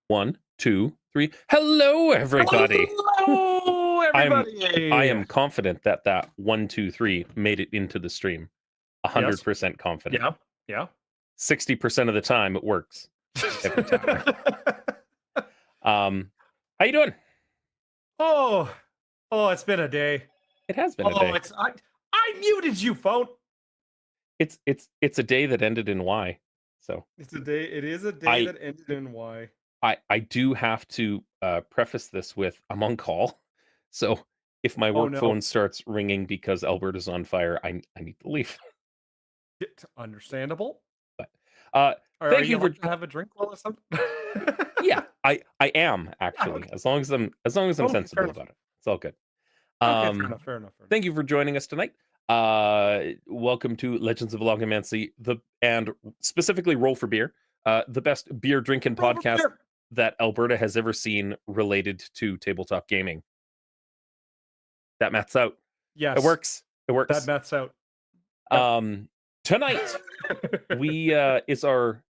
1, 2, 3. Hello, everybody. Hello, everybody. I am confident that 1, 2, 3 made it into the stream. 100% confident. Yeah. 60% of the time it works. Every time. How you doing? Oh, it's been a day. It has been a day. I muted you, phone. It's a day that ended in Y. So It is a day that ended in Y. I do have to preface this with I'm on call. So if my work phone starts ringing because Alberta's on fire, I need to leave. Understandable. But thank you for to have a drink while or something. Yeah, I am actually. Okay. As long as I'm sensible about it. It's all good. Okay, fair enough. Thank you for joining us tonight. Welcome to Legends of Logomancy, and specifically Roll for Beer, the best beer drinking podcast that Alberta has ever seen related to tabletop gaming. That maths out. Yes. It works. That maths out. Yep. Tonight is our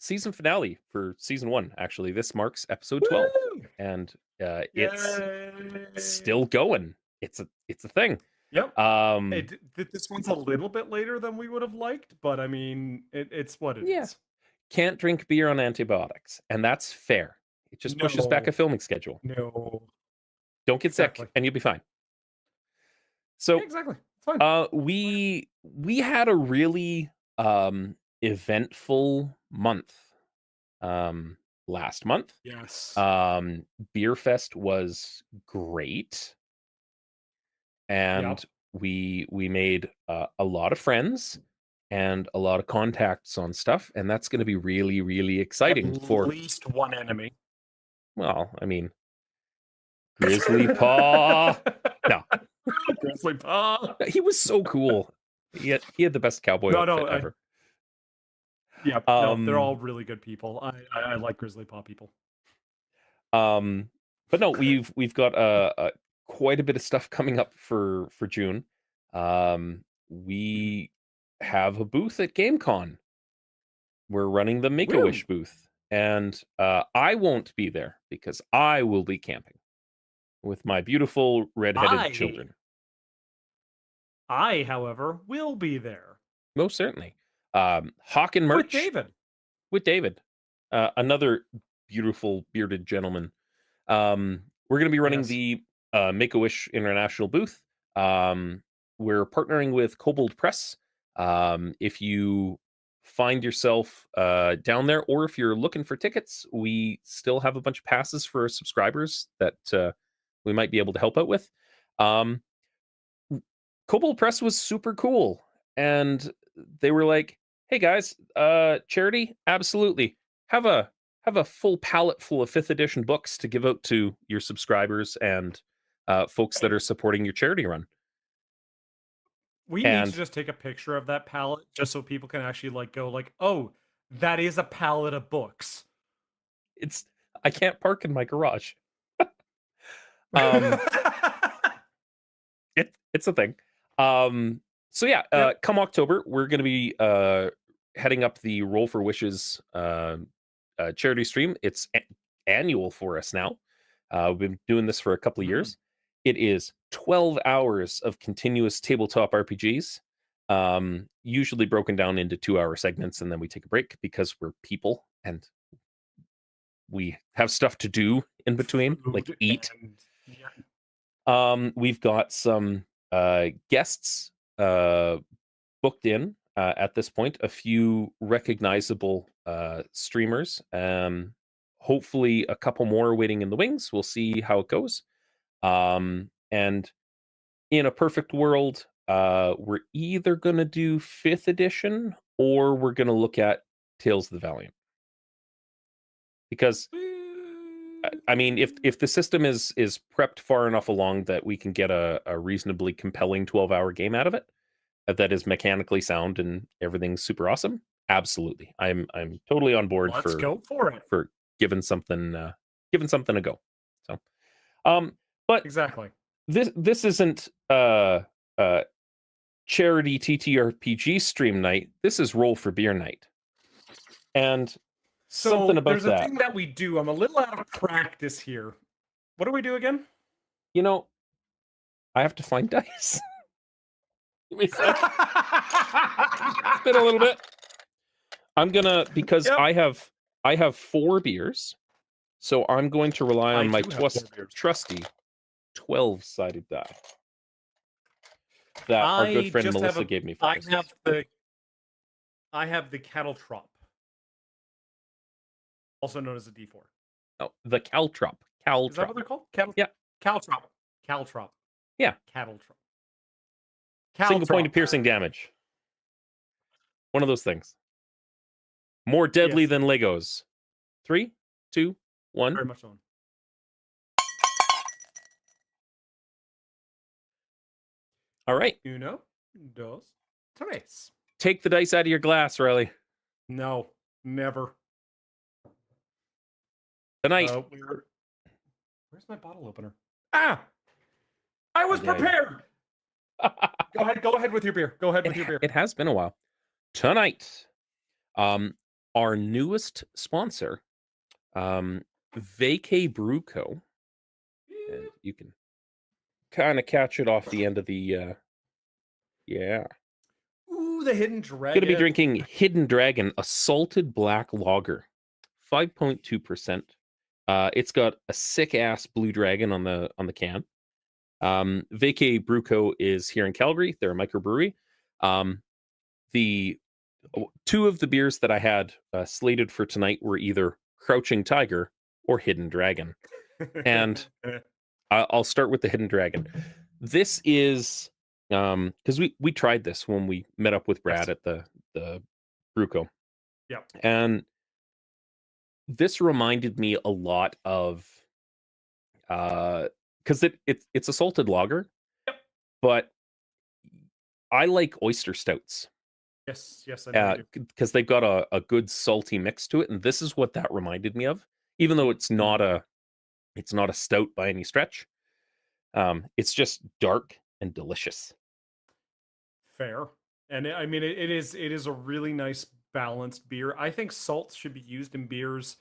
season finale for season 1. Actually, this marks episode 12. Woo! And it's still going. It's a thing. Yep. This one's a little bit later than we would have liked, but I mean, it's what it is. Can't drink beer on antibiotics, and that's fair. It just pushes back a filming schedule. No. Don't get sick, and you'll be fine. So exactly. It's fine. We had a really eventful month last month. Yes. Beer Fest was great. And we made a lot of friends and a lot of contacts on stuff, and that's going to be really, really exciting. At least one enemy. Well, I mean, Grizzly Paw. No, Grizzly Paw. He was so cool. He had the best cowboy outfit ever. They're all really good people. I like Grizzly Paw people. But no, we've got quite a bit of stuff coming up for June. We have a booth at GameCon. We're running the Make-A-Wish booth, and I won't be there because I will be camping with my beautiful redheaded children. I, however, will be there. Most certainly. Hawk and merch with David, another beautiful bearded gentleman. We're going to be running the Make-A-Wish International booth. We're partnering with Kobold Press. If you find yourself down there, or if you're looking for tickets, we still have a bunch of passes for subscribers that we might be able to help out with. Kobold Press was super cool, and they were like, "Hey guys, charity, absolutely. Have a full pallet full of 5th edition books to give out to your subscribers and folks that are supporting your charity run." We need to just take a picture of that pallet just so people can actually go, oh, that is a pallet of books. I can't park in my garage. It's a thing. So yeah, come October, we're going to be heading up the Roll for Wishes charity stream. It's annual for us now. We've been doing this for a couple of years. It is 12 hours of continuous tabletop RPGs, usually broken down into 2-hour segments, and then we take a break because we're people and we have stuff to do in between, like eat. We've got some guests booked in at this point, a few recognizable streamers, hopefully a couple more waiting in the wings. We'll see how it goes. And in a perfect world, we're either going to do 5th edition or we're going to look at Tales of the Valiant. Because I mean, if the system is prepped far enough along that we can get a reasonably compelling 12-hour game out of it that is mechanically sound and everything's super awesome, absolutely, I'm totally on board. Let's go for it. For giving something a go. So, but exactly, this isn't charity TTRPG stream night. This is Roll for Beer night, and Something about there's a that. thing that we do. I'm a little out of practice here. What do we do again? You know, I have to find dice. Give me a sec. Spin a little bit. I'm gonna, because Yep. I have 4 beers, so I'm going to rely on my do have 4 beers. trusty 12-sided die that our good I friend just have Melissa a. gave me for Christmas. I have the cattle trop, also known as a D4. Oh, the caltrop. Is that what they're called? Cattle. Yeah. Caltrop. Caltrop. Yeah. Cattle trop. Single point of piercing damage. One of those things. More deadly than Legos. 3, 2, 1. Very much so. All right. Uno, dos, tres. Take the dice out of your glass, Riley. No, never. Tonight. Where's my bottle opener? Ah! I was prepared! Go ahead with your beer. Go ahead with your beer. It has been a while. Tonight, our newest sponsor, Vacay Brew Co. And you can kind of catch it off the end of the, yeah. Ooh, the Hidden Dragon. Going to be drinking Hidden Dragon, a salted black lager, 5.2%. It's got a sick-ass blue dragon on the can. Vacay Brew Co. is here in Calgary. They're a microbrewery. The 2 of the beers that I had slated for tonight were either Crouching Tiger or Hidden Dragon. And I'll start with the Hidden Dragon. This is because we tried this when we met up with Brad at the Brew Co. Yeah. And this reminded me a lot of because it's a salted lager. Yep. But I like oyster stouts. Yes, I know. Because they've got a good salty mix to it, and this is what that reminded me of. Even though it's not a stout by any stretch, it's just dark and delicious. Fair, and I mean it is a really nice balanced beer. I think salt should be used in beers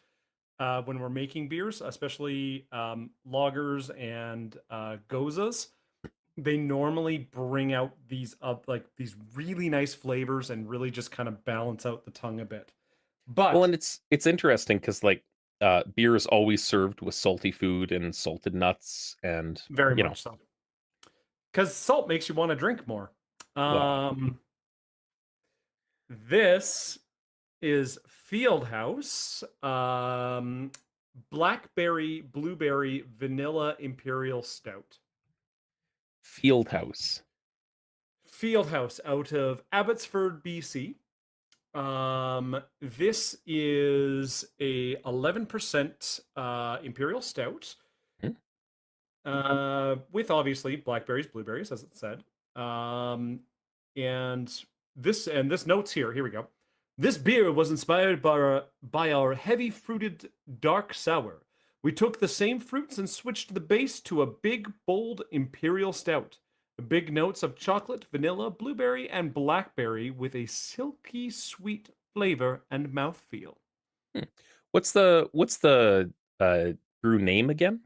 when we're making beers, especially lagers and gozas. They normally bring out these these really nice flavors and really just kind of balance out the tongue a bit. But well, and it's interesting because beer is always served with salty food and salted nuts, and very much so. Because salt makes you want to drink more. This is Fieldhouse, Blackberry, Blueberry, Vanilla Imperial Stout. Fieldhouse out of Abbotsford, BC. This is a 11% Imperial Stout. With obviously blackberries, blueberries, as it said. And this notes here we go. This beer was inspired by our heavy fruited dark sour. We took the same fruits and switched the base to a big, bold Imperial Stout. The big notes of chocolate, vanilla, blueberry, and blackberry with a silky sweet flavor and mouthfeel. What's the brew name again?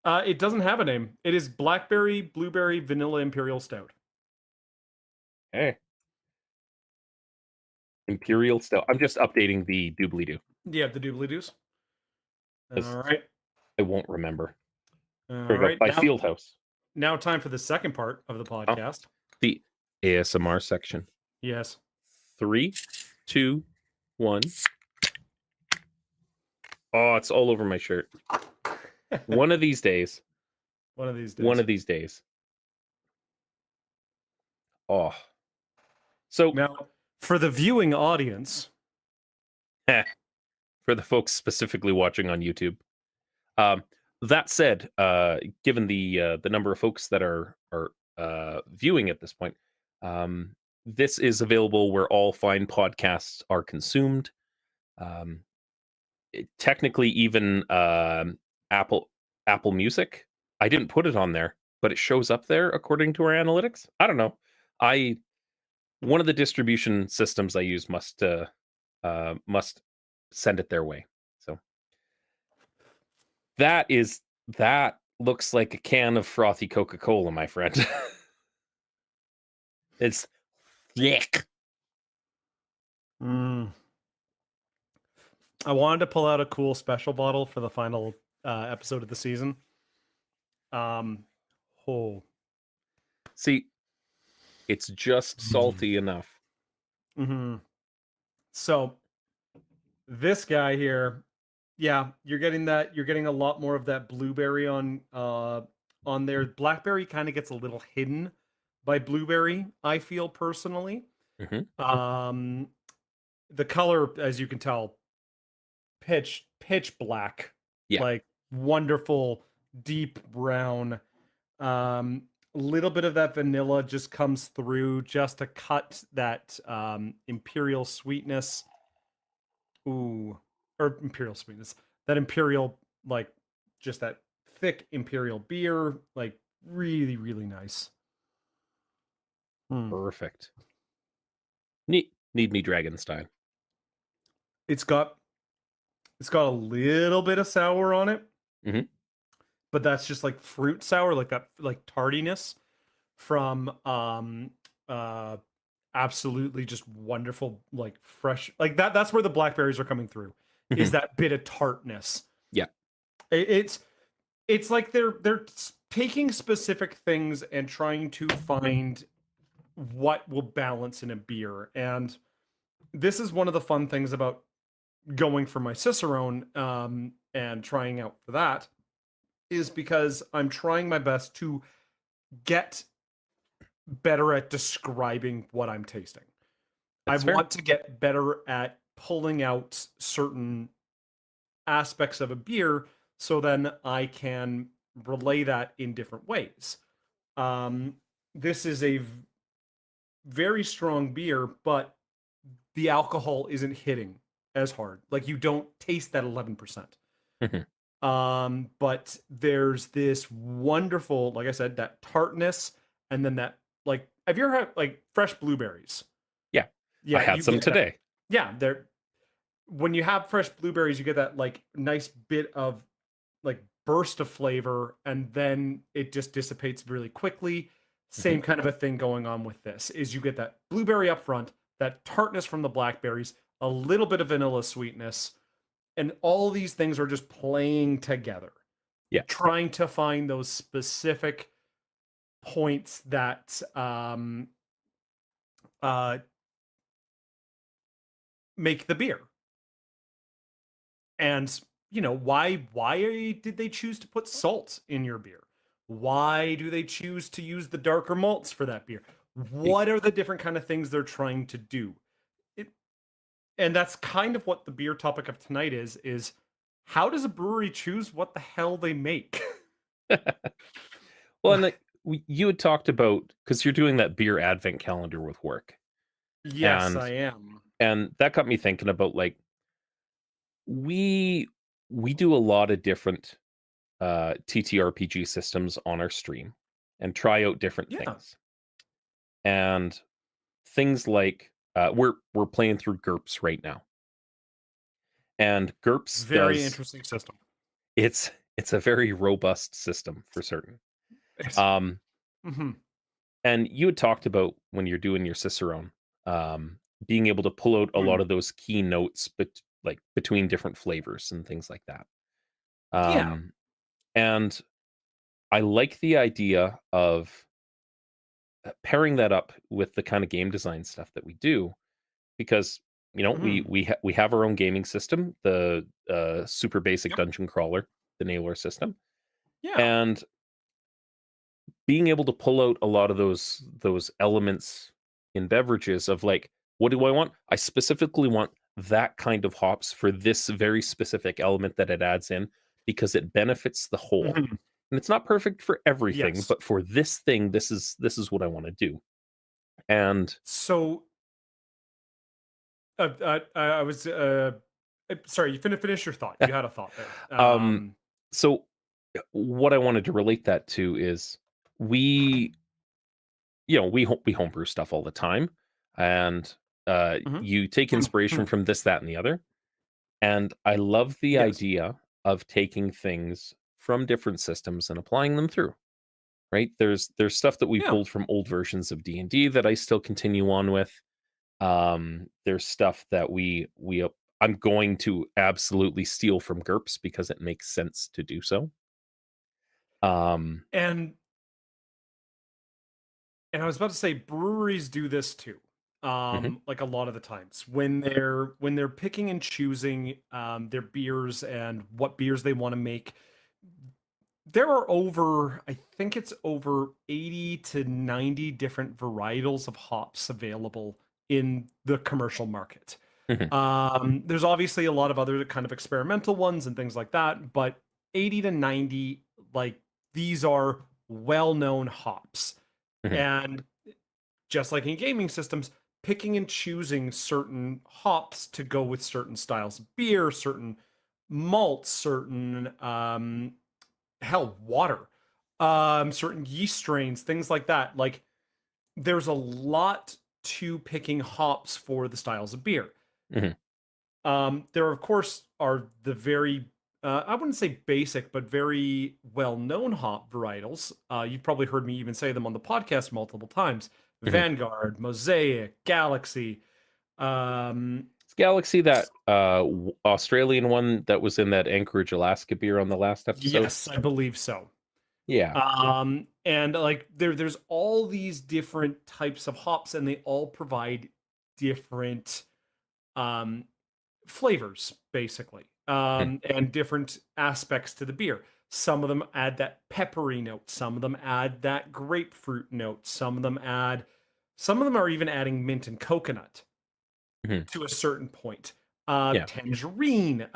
It doesn't have a name. It is Blackberry, Blueberry, Vanilla Imperial Stout. Hey. Imperial Stout. I'm just updating the doobly-doo. Yeah, the doobly-doos. All right. I won't remember. All right. By Fieldhouse. Now time for the second part of the podcast. The ASMR section. Yes. 3, 2, 1. Oh, it's all over my shirt. One of these days. One of these days. Oh. So now, for the viewing audience, for the folks specifically watching on YouTube, that said, given the number of folks that are viewing at this point, this is available where all fine podcasts are consumed. Technically, even Apple Music. I didn't put it on there, but it shows up there according to our analytics. I don't know. One of the distribution systems I use must send it their way. So that looks like a can of frothy Coca-Cola, my friend. It's thick. Mm. I wanted to pull out a cool special bottle for the final episode of the season. Oh. See, it's just salty enough. Mm-hmm. So this guy here, yeah, you're getting that. You're getting a lot more of that blueberry on there. Blackberry kind of gets a little hidden by blueberry, I feel personally. Mhm. The color, as you can tell, pitch black, Yeah. like wonderful deep brown. A little bit of that vanilla just comes through just to cut that imperial sweetness. Ooh, or imperial sweetness. That imperial, like just that thick imperial beer, like really, really nice. Hmm. Perfect. Need me Dragonstein. It's got a little bit of sour on it, Mhm. but that's just like fruit sour, like that like tardiness from uh absolutely just wonderful, like fresh, like that's where the blackberries are coming through, is Mhm. that bit of tartness. Yeah. It's like they're taking specific things and trying to find what will balance in a beer. And this is one of the fun things about going for my Cicerone and trying out for that, is because I'm trying my best to get better at describing what I'm tasting. I That's fair. want to get better at pulling out certain aspects of a beer so then I can relay that in different ways. Um, this is a very strong beer, but the alcohol isn't hitting as hard. Like you don't taste that 11%. Mhm. But there's this wonderful, like I said, that tartness, and then that, like, have you ever had like fresh blueberries? Yeah. I Yeah, had you some get that. today. Yeah, they're when you have fresh blueberries, you get that like nice bit of like burst of flavor, and then it just dissipates really quickly. Mhm. Same kind of a thing going on with this, is you get that blueberry up front, that tartness from the blackberries, a little bit of vanilla sweetness, and all these things are just playing together, Yeah. trying to find those specific points that uh, make the beer. And why did they choose to put salt in your beer? Why do they choose to use the darker malts for that beer? Y What are the different kind of things they're trying to do? It, and that's kind of what the beer topic of tonight is how does a brewery choose what the hell they make? Well, and, like, you had talked about, because 'cause you're doing that beer advent calendar with work, Yes, and I am. that got me thinking about, like, we we do a lot of different, TTRPG systems on our stream and try out different Yeah, things. And things like, we're playing through GURPS right now, and GURPS very does interesting system. it's a very robust system for certain. It's, Um, mhm, and you had talked about when you're doing your Cicerone, being able to pull out a lot mhm. of those key notes, but like between different flavors and things like that. Yeah. Um, and I like the idea of pairing that up with the kind of game design stuff that we do, because Mhm. we have our own gaming system, the super basic Yep. dungeon crawler, the Nailer system, Yeah. and being able to pull out a lot of those elements in beverages of, like, what do I want? I specifically want that kind of hops for this very specific element that it adds in, because it benefits the whole. Mhm. And it's not perfect for everything, Yes. but for this thing, this is what I want to do. And So I was sorry, you finish your thought. You had a thought there. um so what I wanted to relate that to is, we we homebrew stuff all the time, and Mhm. you take inspiration from this, that, and the other. And I love the Yes. idea of taking things from different systems and applying them through, right? There's stuff that we Yeah. pulled from old versions of D&D that I still continue on with. There's stuff that I'm going to absolutely steal from GURPS because it makes sense to do so. Um, And I was about to say breweries do this too. mhm, Like a lot of the times when they're picking and choosing their beers and what beers they want to make, there are over, I think it's over 80 to 90 different varietals of hops available in the commercial market. mhm, There's obviously a lot of other kind of experimental ones and things like that, but 80 to 90, like these are well-known hops. mhm, And just like in gaming systems, picking and choosing certain hops to go with certain styles of beer, certain malts, certain hell, water, certain yeast strains, things like that. Like there's a lot to picking hops for the styles of beer. mhm. There, of course, are the very, I wouldn't say basic, but very well known hop varietals. You've probably heard me even say them on the podcast multiple times: Mhm. Vanguard, Mosaic, Galaxy. Um, Is Galaxy that Australian one that was in that Anchorage, Alaska beer on the last episode? yes, I believe so. Yeah. And like there's all these different types of hops, and they all provide different um flavors, basically, Mhm, and different aspects to the beer. Some of them add that peppery note, some of them add that grapefruit note, some of them are even adding mint and coconut mhm. to a certain point. Yeah. Tangerine.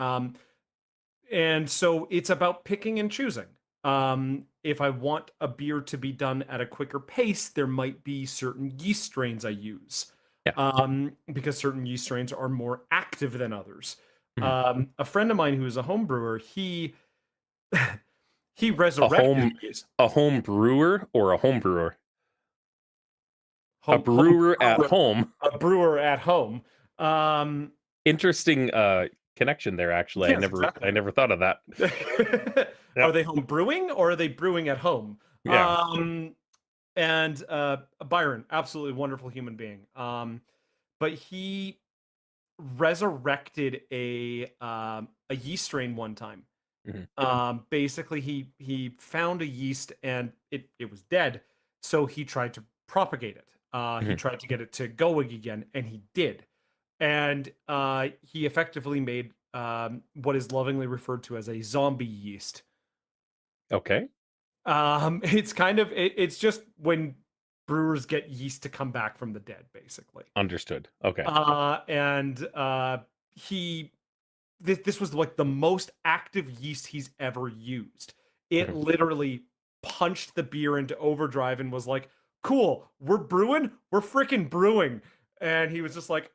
And so it's about picking and choosing. If I want a beer to be done at a quicker pace, there might be certain yeast strains I use, Yeah. because certain yeast strains are more active than others. Mhm. A friend of mine who is a home brewer, he A resurrected home a yeast. a home brewer or a home brewer? A Home brewer at brewer, home. a brewer at home. Um, Interesting connection there actually. yes, I exactly. never thought of that. Are Yep. they home brewing or are they brewing at home? Yeah. Um, and Byron, absolutely wonderful human being. But he resurrected a yeast strain one time. Mhm, Basically, he found a yeast and it was dead, so he tried to propagate it. He mhm. tried to get it to going again, and he did. And he effectively made what is lovingly referred to as a zombie yeast. Okay. It's kind of it's just when brewers get yeast to come back from the dead, basically. Understood. Okay. And he this was like the most active yeast he's ever used. It Mhm. literally punched the beer into overdrive and was like, "Cool, we're brewing, we're freaking brewing." And he was just like,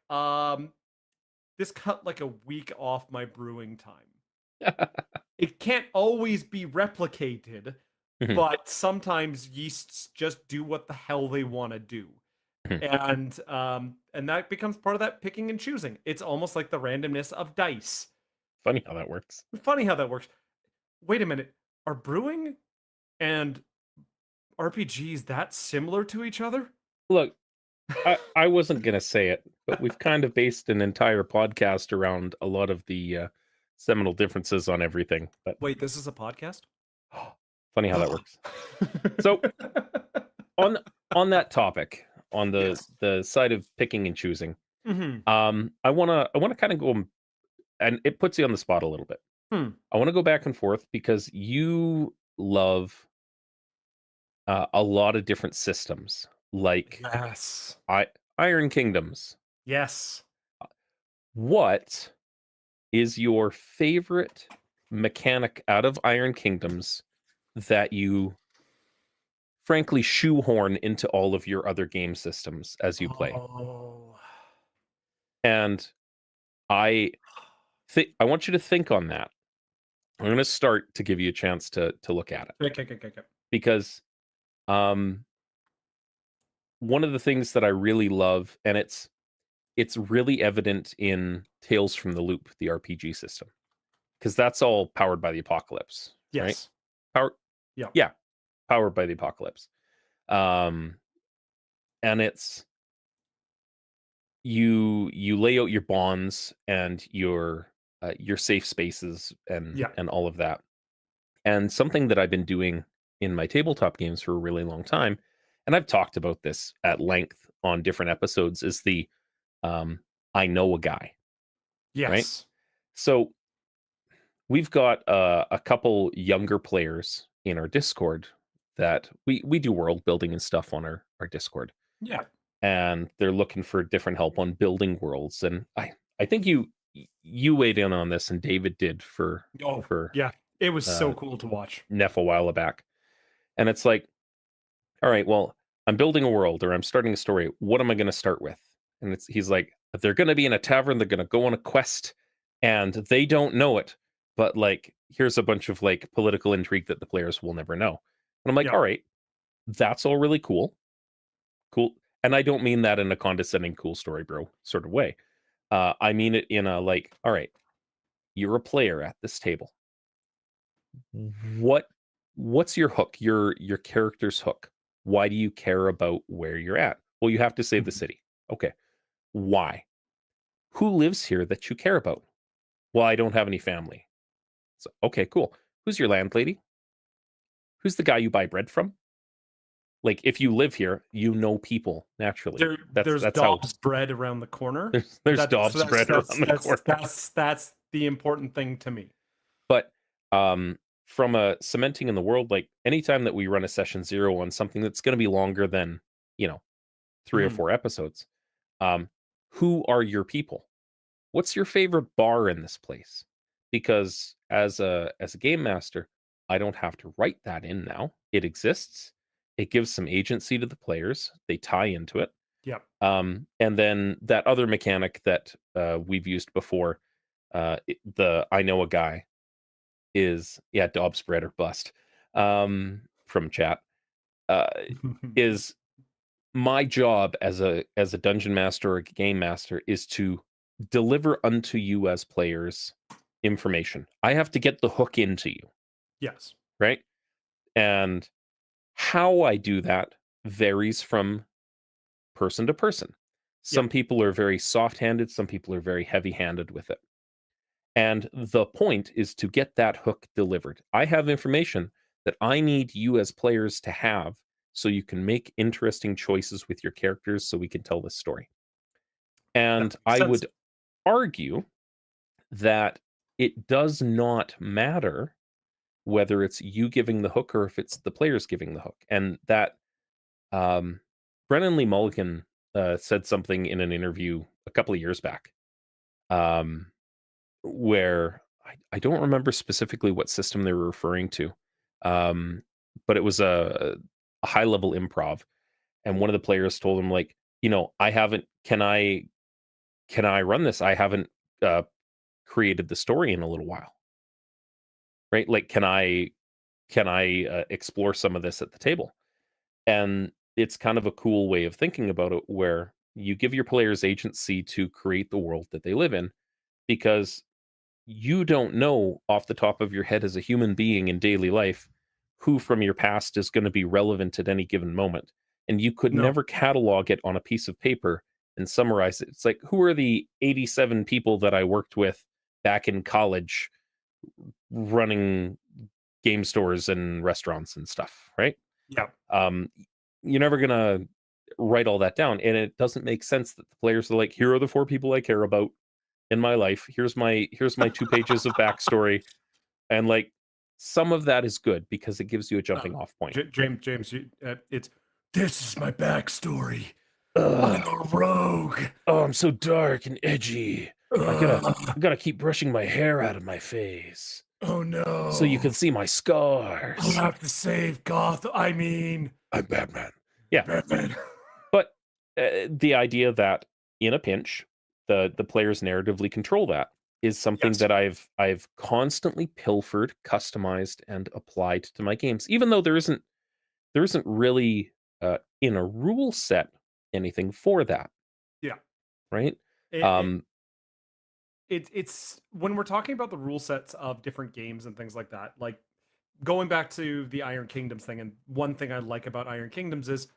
this cut like a week off my brewing time. It can't always be replicated, Mhm, but sometimes yeasts just do what the hell they want to do. mhm. And that becomes part of that picking and choosing. It's almost like the randomness of dice. Funny how that works. Funny how that works. Wait a minute. Are brewing and RPGs that similar to each other? Look, I wasn't gonna say it, but we've kind of based an entire podcast around a lot of the seminal differences on everything. But Wait, this is a podcast? funny how that works. So on on that topic, on Yes. the side of picking and choosing, Hmm. I wanna kind of go and it puts you on the spot a little bit. Hmm. I want to go back and forth because you love a lot of different systems, like Yes. I Iron Kingdoms. Yes. What is your favorite mechanic out of Iron Kingdoms that you frankly shoehorn into all of your other game systems as you play? Oh. And I I want you to think on that. I'm going to start to give you a chance to look at it Okay, okay, okay, okay. because um one of the things that I really love, and it's really evident in Tales from the Loop, the RPG system, because that's all powered by the apocalypse, right? Yes. Power, Yeah. yeah, powered by the apocalypse. Um, and it's you lay out your bonds and your safe spaces Yeah. and all of that. And something that I've been doing in my tabletop games for a really long time, and I've talked about this at length on different episodes, is the um, I know a guy, right? Yes. So we've got a couple younger players in our Discord that we do world building and stuff on our Discord, Yeah. and they're looking for different help on building worlds. And I think you weighed in on this, and David did Oh, for yeah. It was so uh, cool to watch. Neff a while back, and it's like, all right, well, I'm building a world or I'm starting a story. What am I going to start with? And he's like, they're going to be in a tavern. They're going to go on a quest, and they don't know it. But like, here's a bunch of like political intrigue that the players will never know. And I'm like, Yeah. all right, that's all really cool, cool. And I don't mean that in a condescending, cool story, bro, sort of way. I mean it in a like, all right, you're a player at this table. What what's your hook? Your character's hook. Why do you care about where you're at? Well, you have to save the Mhm. city. Okay. Why? Who lives here that you care about? Well, I don't have any family. So, okay, cool. Who's your landlady? Who's the guy you buy bread from? Like if you live here, you know people naturally. There's That's how Dobbs bread around the corner. there's That's Dobbs that's bread that's around the that's corner. that's that's the important thing to me. But from a cementing in the world, like anytime that we run a session 0 on something that's going to be longer than, you know, 3 or Mhm. 4 episodes, um, who are your people? What's your favorite bar in this place? Because as a game master, I don't have to write that in now. It exists. It gives some agency to the players. They tie into it. Yeah. And then that other mechanic that we've used before, the I know a guy is, yeah, Dobbs bread or bust, from chat, uh, is my job as a dungeon master or a game master is to deliver unto you as players information. I have to get the hook into you, Yes. right? And how I do that varies from person to person. Yeah. Some people are very soft-handed, some people are very heavy-handed with it. And the point is to get that hook delivered. I have information that I need you as players to have so you can make interesting choices with your characters so we can tell this story. That And makes I sense. would argue that it does not matter whether it's you giving the hook or if it's the players giving the hook. And that um, Brennan Lee Mulligan said something in an interview a couple of years back, um, where I don't remember specifically what system they were referring to, um, but it was a high level improv. And one of the players told him, like, I haven't, can I run this? I haven't uh, created the story in a little while, right? Like, can I explore some of this at the table? And it's kind of a cool way of thinking about it, where you give your players agency to create the world that they live in, because you don't know off the top of your head as a human being in daily life who from your past is going to be relevant at any given moment. And you could No. never catalog it on a piece of paper and summarize it. It's like, who are the 87 people that I worked with back in college running game stores and restaurants and stuff, right? Yeah. Um, you're never going to write all that down. And it doesn't make sense that the players are like, here are the 4 people I care about in my life. Here's my 2 pages of backstory. And like, some of that is good because it gives you a jumping off point. James, it's this is my backstory. I'm Ugh. a rogue. Oh, I'm so dark and edgy. I gotta Ugh. I gotta keep brushing my hair out of my face Oh so you no. can see my I scars. have to save Gotham. I mean, I'm Batman. Yeah, Batman. but the idea that in a pinch, the players narratively control that is something Yes. that I've constantly pilfered, customized, and applied to my games. Even though there isn't really in a rule set anything for that, Yeah. right? It, it Um, it's when we're talking about the rule sets of different games and things like that, like going back to the Iron Kingdoms thing, and one thing I like about Iron Kingdoms is,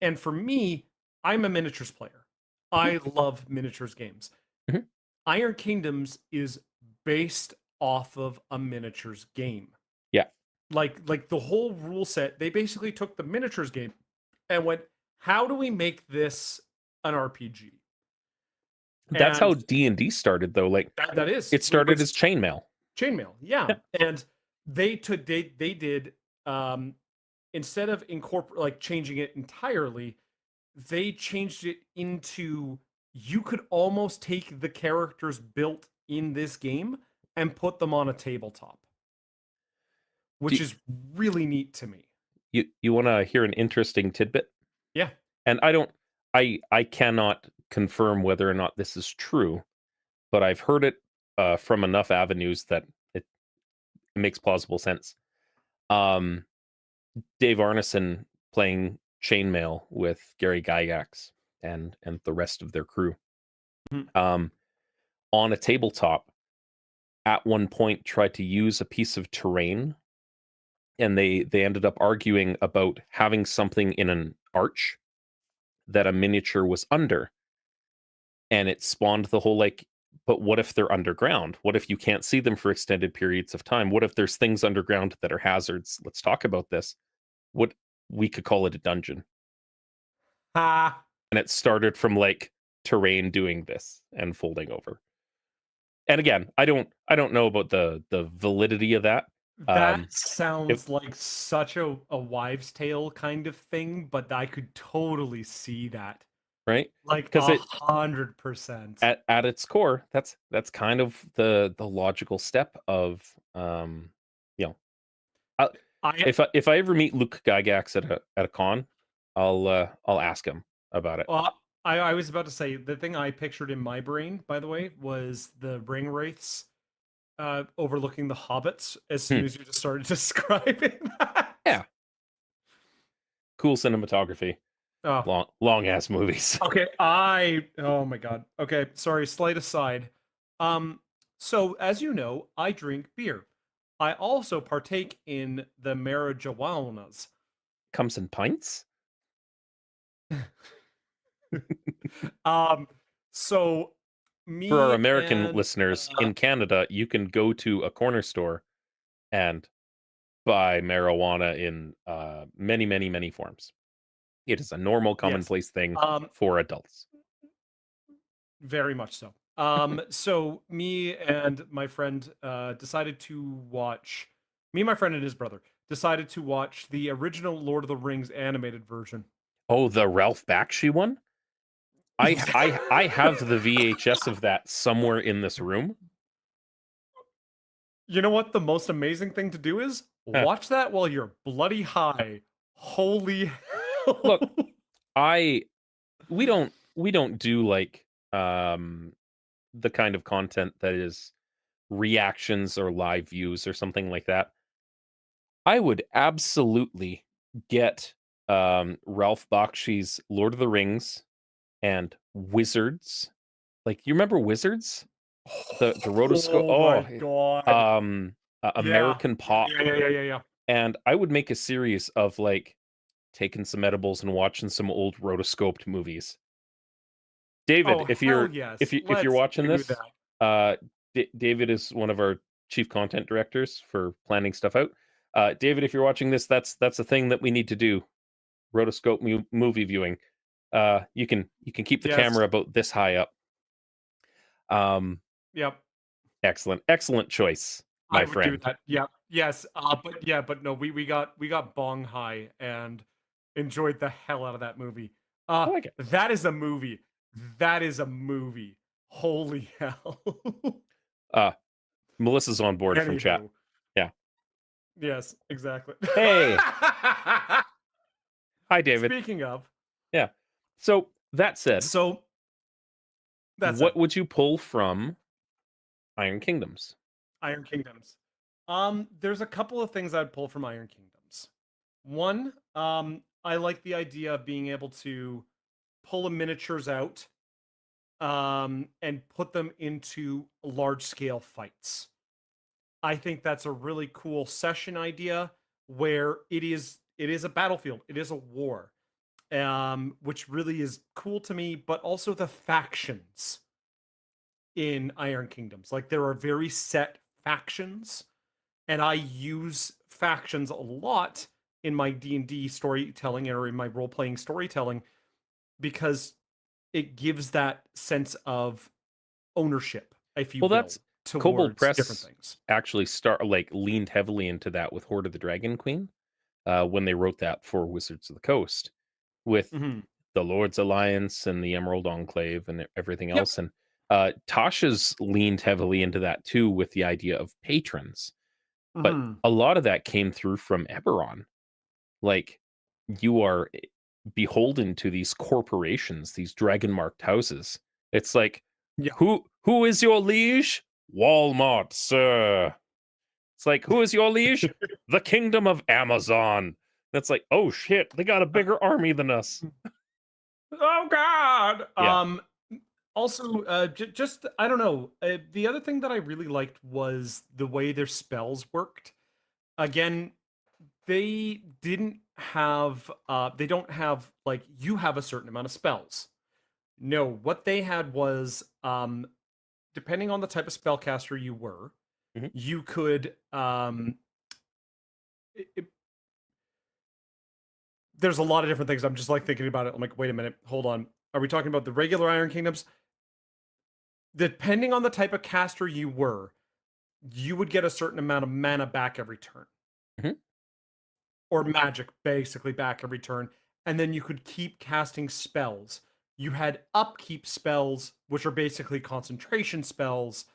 and for me, I'm a miniatures player. mhm, I love miniatures games. mhm. Iron Kingdoms is based off of a miniatures game. Yeah, Like the whole rule set, they basically took the miniatures game and went, how do we make this an RPG? that's how And D&D started, though. Like, that is it started which as chainmail. chainmail, yeah. Yeah, And they did, instead of incorporate like changing it entirely, they changed it into, you could almost take the characters built in this game and put them on a tabletop, do which is really neat to me. you want to hear an interesting tidbit? Yeah. And I cannot confirm whether or not this is true, but I've heard it from enough avenues that it makes plausible sense. Um, Dave Arneson playing chainmail with Gary Gygax and the rest of their crew, Mhm. um, on a tabletop at one point tried to use a piece of terrain, and they ended up arguing about having something in an arch that a miniature was under, and it spawned the whole like, but what if they're underground? What if you can't see them for extended periods of time? What if there's things underground that are hazards? Let's talk about this. What, we could call it a dungeon. Ha! And it started from like terrain doing this and folding over. And again, I don't know about the validity of that. That Um it, sounds like such a wives' tale kind of thing, but I could totally see that. right? Like Because it 100%. at its core, that's kind of the logical step of you know, I, I if I ever meet Luke Gygax at a con, I'll ask him about it. I was about to say, the thing I pictured in my brain, by the way, was the ring wraiths overlooking the hobbits as soon Hmm. as you just started describing that. Yeah, cool cinematography, Oh, long ass movies. okay. Oh my god. Okay, sorry, slight aside. So as you know, I drink beer. I also partake in the marijuanas. Comes in pints. Um, so For our me American and listeners, in Canada, you can go to a corner store and buy marijuana in many, many, many forms. It is a normal, yes, commonplace thing um, for adults. very much so. So me and my friend decided to watch. Me and my friend and his brother decided to watch the original Lord of the Rings animated version. Oh, the Ralph Bakshi one? I have the VHS of that somewhere in this room. You know what the most amazing thing to do is? Huh. Watch that while you're bloody high. Holy hell. Look, I we don't do like the kind of content that is reactions or live views or something like that. I would absolutely get Ralph Bakshi's Lord of the Rings and Wizards. Like, you remember Wizards? The rotoscope. Oh Oh, my god. Yeah. American Pop. Yeah. And I would make a series of like taking some edibles and watching some old rotoscoped movies. David, Oh if hell you're if yes. you if you're Let's watching do this, that. uh, David is one of our chief content directors for planning stuff out. David, if you're watching this, that's a thing that we need to do. Rotoscope movie viewing. You can keep the Yes. camera about this high up. Um, Yep. excellent choice, I my would do friend. that. Yep. Yes. But no, we got bong high and enjoyed the hell out of that movie. I like it. That is a movie. That is a movie. Holy hell. Uh, Melissa's on board from chat. Anywho. Yeah. Yes, exactly. Hey, hi, David. Speaking of, Yeah. So that said, so that's it. what would you pull from Iron Kingdoms? Iron Kingdoms. There's a couple of things I'd pull from Iron Kingdoms. One, I like the idea of being able to pull the miniatures out and put them into large scale fights. I think that's a really cool session idea where it is a battlefield, it is a war, which really is cool to me. But also the factions in Iron Kingdoms, like there are very set factions, and I use factions a lot in my D&D storytelling or in my role playing storytelling because it gives that sense of ownership, if you Well, will, that's Kobold towards different Press things. actually leaned heavily into that with Horde of the Dragon Queen when they wrote that for Wizards of the Coast with Mhm. the Lord's Alliance and the Emerald Enclave and everything Yep. else. And Tasha's leaned heavily into that too with the idea of patrons. But Mhm. a lot of that came through from Eberron. Like you are beholden to these corporations, these dragon marked houses. It's like, Yeah. who is your liege? Walmart, sir. It's like, who is your liege? The kingdom of Amazon. That's like, oh shit, they got a bigger army than us. Oh God. Yeah. Also, just I don't know. The other thing that I really liked was the way their spells worked. Again, they didn't have. They don't have like you have a certain amount of spells. No, what they had was depending on the type of spellcaster you were, Mhm. you could there's a lot of different things. I'm just like thinking about it. I'm like, wait a minute, hold on. Are we talking about the regular Iron Kingdoms? Depending on the type of caster you were, you would get a certain amount of mana back every turn, Mhm. or magic basically back every turn. And then you could keep casting spells. You had upkeep spells, which are basically concentration spells.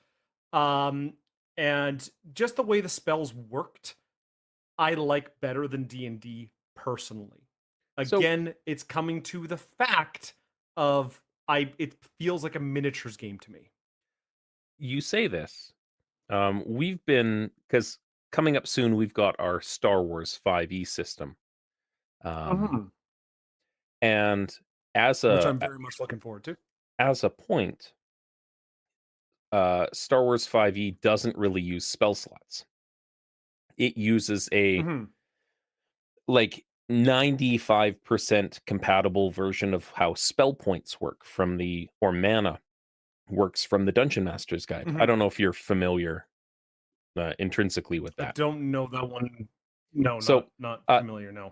Um, and just the way the spells worked, I like better than D&D personally. So Again, it's coming to the fact of it feels like a miniatures game to me. you say this. We've been because coming up soon, we've got our Star Wars 5e system. Um, Mhm. and as Which a I'm very much looking forward to. as a point, Star Wars 5e doesn't really use spell slots. It uses a Mhm. like 95% compatible version of how spell points work from the or mana works from the Dungeon Master's Guide. I Mhm. don't know if you're familiar intrinsically with I that. don't know that one. No, So, not uh, familiar, no.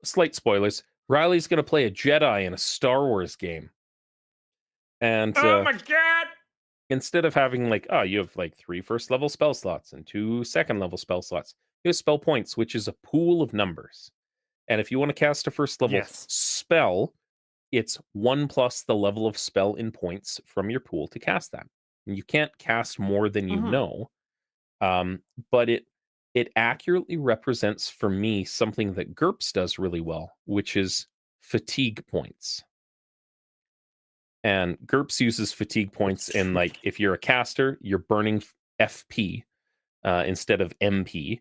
slight spoilers. Riley's going to play a Jedi in a Star Wars game, and Oh my god! instead of having like, oh, you have like 3 first level spell slots and 2 second level spell slots, you have spell points, which is a pool of numbers. And if you want to cast a first level Yes. spell, it's 1 plus the level of spell in points from your pool to cast that. And you can't cast more than you Mhm. know. Um, but it accurately represents for me something that GURPS does really well, which is fatigue points. And GURPS uses fatigue It's points in true. like if you're a caster, you're burning FP instead of MP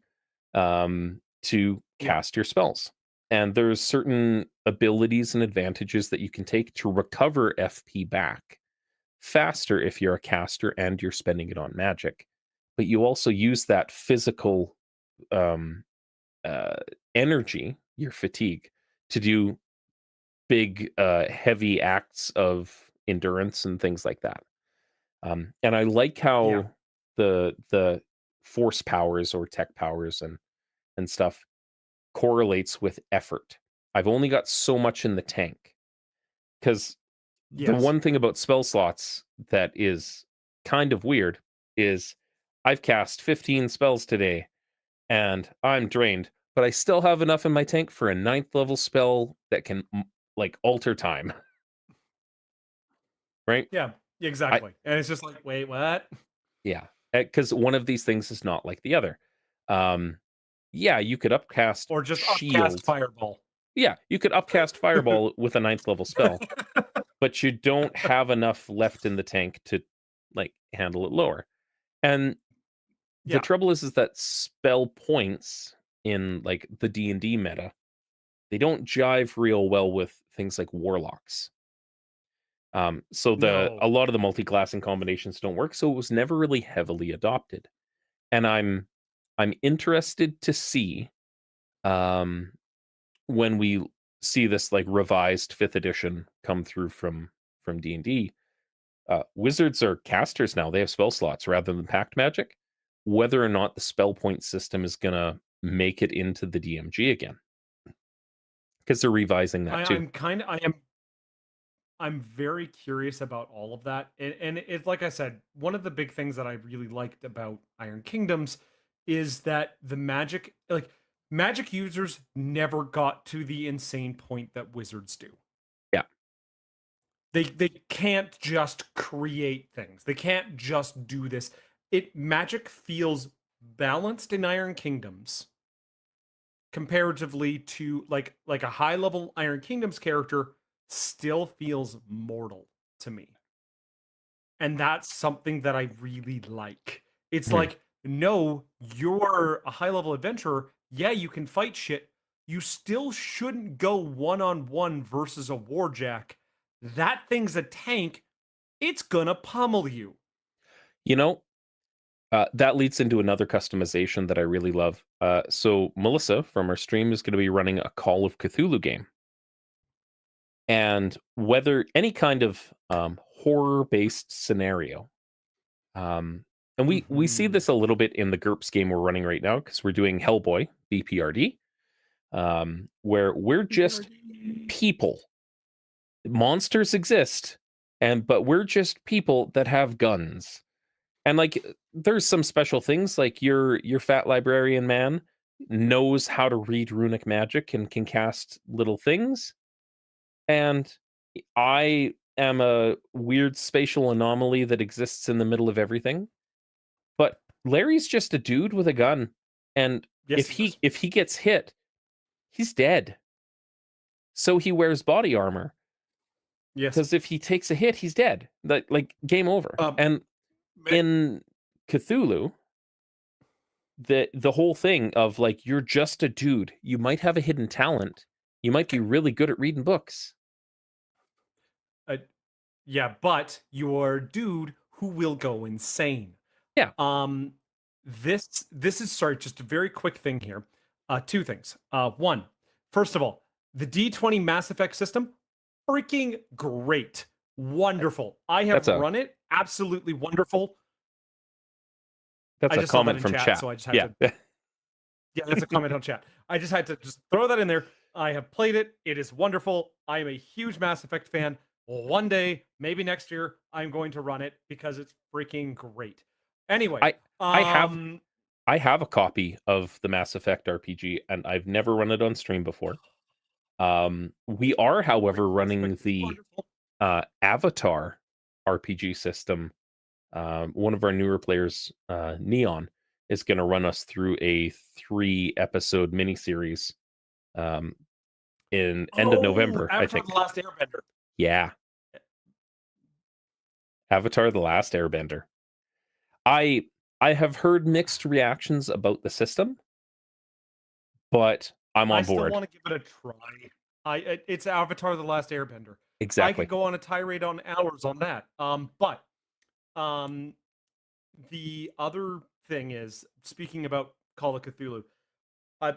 to Yeah. cast your spells. And there's certain abilities and advantages that you can take to recover FP back faster if you're a caster and you're spending it on magic. But you also use that physical um, uh, energy, your fatigue, to do big, heavy acts of endurance and things like that. And I like Yeah. how the force powers or tech powers and stuff correlates with effort. I've only got so much in the tank because the Yes. one thing about spell slots that is kind of weird is I've cast 15 spells today and I'm drained, but I still have enough in my tank for a ninth level spell that can like alter time, right? Yeah. I Exactly. And it's just like, wait, what? Yeah, because one of these things is not like the other. Um, yeah, you could upcast Or just upcast shield. fireball. Yeah, you could upcast fireball with a ninth level spell, but you don't have enough left in the tank to like handle it lower. And the Yeah. trouble is that spell points in like the D&D meta, they don't jive real well with things like warlocks. So No. a lot of the multi-classing combinations don't work, so it was never really heavily adopted. And I'm interested to see um, when we see this like revised fifth edition come through from D&D. Wizards are casters now; they have spell slots rather than pact magic. Whether or not the spell point system is gonna make it into the DMG again, because they're revising that too. I'm very curious about all of that. And it's like I said, one of the big things that I really liked about Iron Kingdoms is that the magic, like magic users never got to the insane point that wizards do. Yeah. They can't just create things. They can't just do this. Magic feels balanced in Iron Kingdoms comparatively to like a high level Iron Kingdoms character still feels mortal to me. And that's something that I really like. It's Mhm. like, no, you're a high level adventurer. Yeah, you can fight shit. You still shouldn't go one on one versus a warjack. That thing's a tank. It's gonna pummel you. You know, that leads into another customization that I really love. So Melissa from our stream is going to be running a Call of Cthulhu game, and whether any kind of horror-based scenario, um, and we see Mm-hmm. this a little bit in the GURPS game we're running right now because we're doing Hellboy BPRD, where we're just BRD. people. Monsters exist, but we're just people that have guns. And like there's some special things like your fat librarian man knows how to read runic magic and can cast little things. And I am a weird spatial anomaly that exists in the middle of everything. But Larry's just a dude with a gun. And Yes, he is. if he gets hit, he's dead. So he wears body armor. Yes. Because if he takes a hit, he's dead. Like game over. Um, And ma- in Cthulhu, the whole thing of like you're just a dude, you might have a hidden talent, you might be really good at reading books. uh, yeah, but you're a dude who will go insane. Yeah, Um, this is sorry, just a very quick thing here. Two things. One, first of all, the D20 Mass Effect system, freaking great, wonderful. I have that's a run it, absolutely wonderful. that's I a just saw that comment in from chat, chat. so I just had Yeah. to. Yeah, that's a comment on chat. I just had to just throw that in there. I have played it. It is wonderful. I am a huge Mass Effect fan. One day, maybe next year, I'm going to run it because it's freaking great. Anyway, I I have um, I have a copy of the Mass Effect RPG and I've never run it on stream before. We are, however, Mass running Effect is the wonderful. Avatar RPG system. One of our newer players, Neon, is going to run us through a 3 episode miniseries um, in end of Oh, November, I Avatar: The think. Last Airbender. Yeah, Avatar: The Last Airbender. I I have heard mixed reactions about the system, but I'm I on still board. want to give it a try. It's Avatar: The Last Airbender. I could Exactly. go on a tirade on hours on that. But um, the other thing is, speaking about Call of Cthulhu,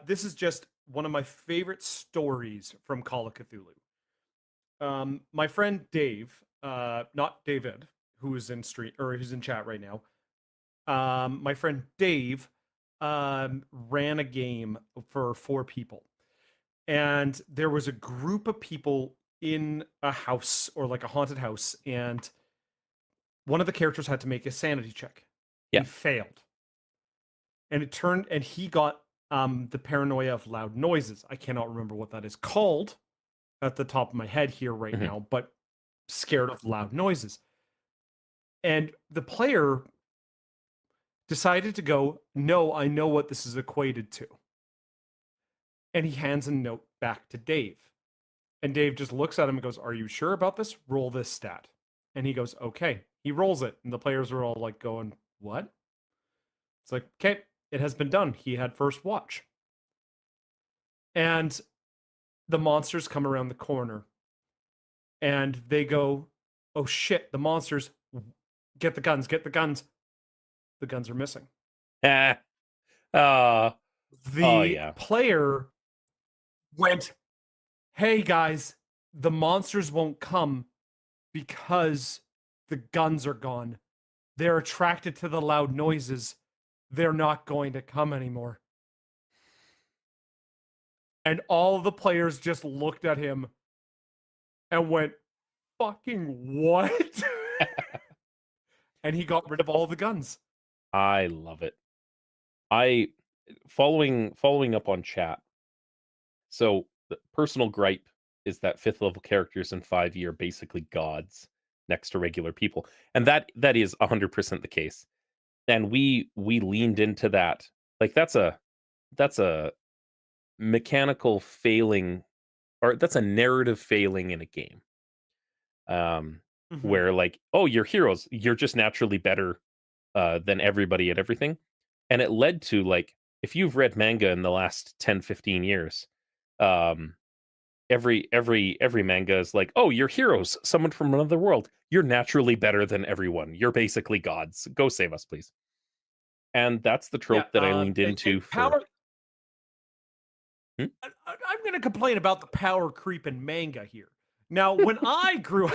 this is just one of my favorite stories from Call of Cthulhu. My friend Dave, not David, who is in street or who's in chat right now. My friend Dave ran a game for 4 people, and there was a group of people in a house or like a haunted house, and one of the characters had to make a sanity check. Yeah. He failed, and he got the paranoia of loud noises. I cannot remember what that is called at the top of my head here right Mhm. now, but scared of loud noises. And the player decided to go, no, I know what this is equated to. And he hands a note back to Dave. And Dave just looks at him and goes, are you sure about this? Roll this stat. And he goes, okay. He rolls it. And the players are all like going, what? It's like, okay, it has been done. He had first watch. And the monsters come around the corner and they go, oh shit, the monsters, get the guns, get the guns. The guns are missing. Ah, uh, oh The yeah. player went, hey guys, the monsters won't come because the guns are gone. They're attracted to the loud noises. They're not going to come anymore. And all the players just looked at him and went, fucking what? And he got rid of all the guns. I love it. I following up on chat. So the personal gripe is that 5th level characters in 5e are basically gods next to regular people. And that is 100% the case. And we leaned into that. Like that's a mechanical failing, or that's a narrative failing in a game. Where like, oh, you're heroes, you're just naturally better than everybody at everything. And it led to, like, if you've read manga in the last 10-15 years, um every manga is like, oh, you're heroes, someone from another world, you're naturally better than everyone, you're basically gods, go save us please. And that's the Yeah, trope that I leaned into for power. Hmm? I'm going to complain about the power creep in manga here. Now, when I grew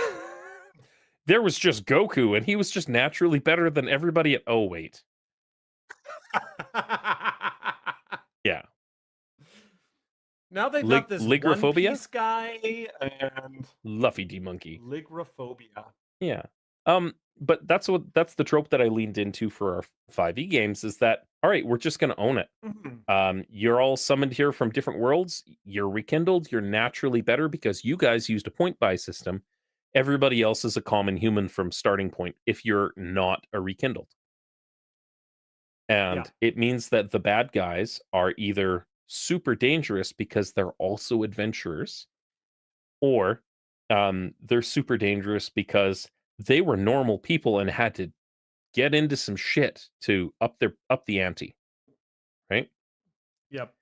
There was just Goku and he was just naturally better than everybody at oh wait. Yeah. Now they've got this One Ligrophobia? Piece guy and Luffy D Monkey. Ligrophobia. Yeah. But that's the trope that I leaned into for our 5e games, is that, all right, we're just gonna own it. You're all summoned here from different worlds, you're rekindled, you're naturally better because you guys used a point buy system. Everybody else is a common human from starting point if you're not a rekindled. Yeah. And it means that the bad guys are either super dangerous because they're also adventurers, or they're super dangerous because they were normal people and had to get into some shit to up the ante, right? Yep.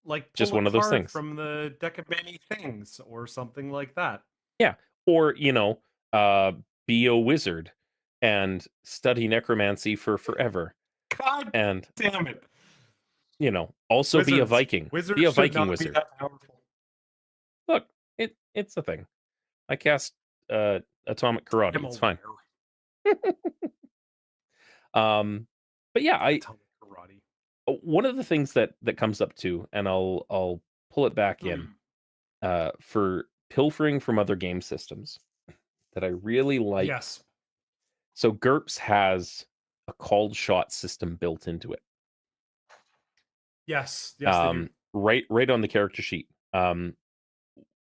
Like Just pull a one of those card things. from the deck of many things or something like that. Yeah. Or, uh, be a wizard and study necromancy for forever. God And, damn it. also be a Wizards. Viking. Be Wizards a should Viking not be wizard. that powerful. Look, it's a thing. I cast atomic karate. I'm It's fine. aware. But yeah, Atomic karate. one of the things that comes up too, and I'll pull it back in, for pilfering from other game systems that I really like. Yes. So GURPS has a called shot system built into it. Yes. Yes, they do. Right on the character sheet.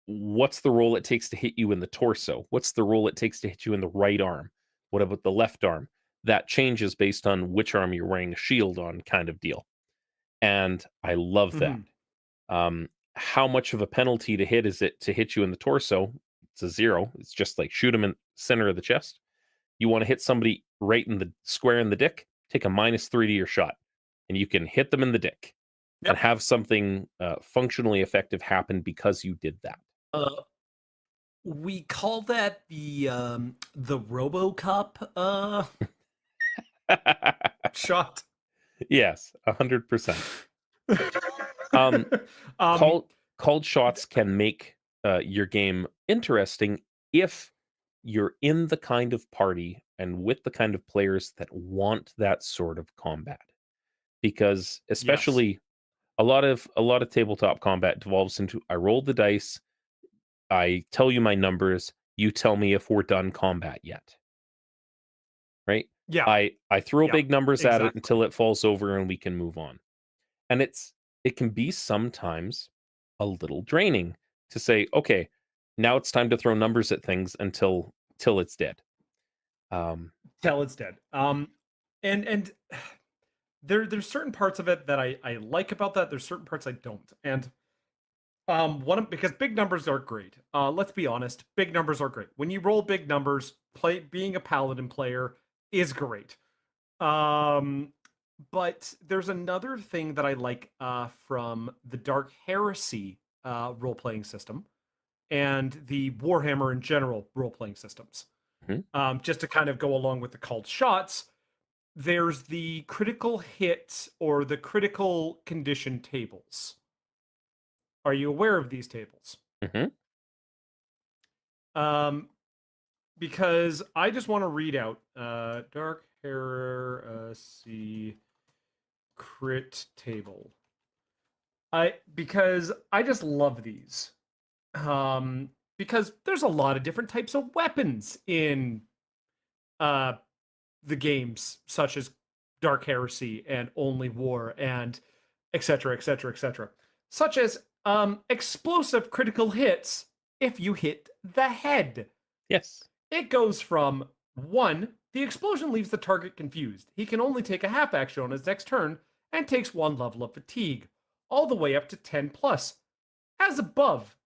What's the roll it takes to hit you in the torso? What's the roll it takes to hit you in the right arm? What about the left arm? That changes based on which arm you're wearing a shield on, kind of deal. And I love that. How much of a penalty to hit is it to hit you in the torso? It's a 0. It's just like shoot them in center of the chest. You want to hit somebody right in the square in the dick, take a -3 to your shot, and you can hit them in the dick and Yep. have something functionally effective happen because you did that. We call that the RoboCop shot. Yes, 100%. um, Called shots can make your game interesting if you're in the kind of party and with the kind of players that want that sort of combat. Because yes. especially a lot of tabletop combat devolves into, I roll the dice, I tell you my numbers, you tell me if we're done combat yet. Right? Yeah. I throw Yeah. big numbers at it Exactly. until it falls over and we can move on. And it can be sometimes a little draining to say, okay, now it's time to throw numbers at things until it's dead. Till it's dead. And there's certain parts of it that I like about that. There's certain parts I don't. And because big numbers are great. Let's be honest, big numbers are great. When you roll big numbers, being a paladin player is great. But there's another thing that I like from the Dark Heresy role playing system and the Warhammer in general role playing systems. Mhm. Just to kind of go along with the called shots, there's the critical hit or the critical condition tables. Are you aware of these tables? Mhm. Um, because I just want to read out Dark Heresy crit table. Because I just love these. Because there's a lot of different types of weapons in uh the games, such as Dark Heresy and Only War and etc. etc. etc. Such as explosive critical hits if you hit the head. Yes. It goes from 1, the explosion leaves the target confused. He can only take a half action on his next turn and takes 1 level of fatigue, all the way up to 10 plus, as above.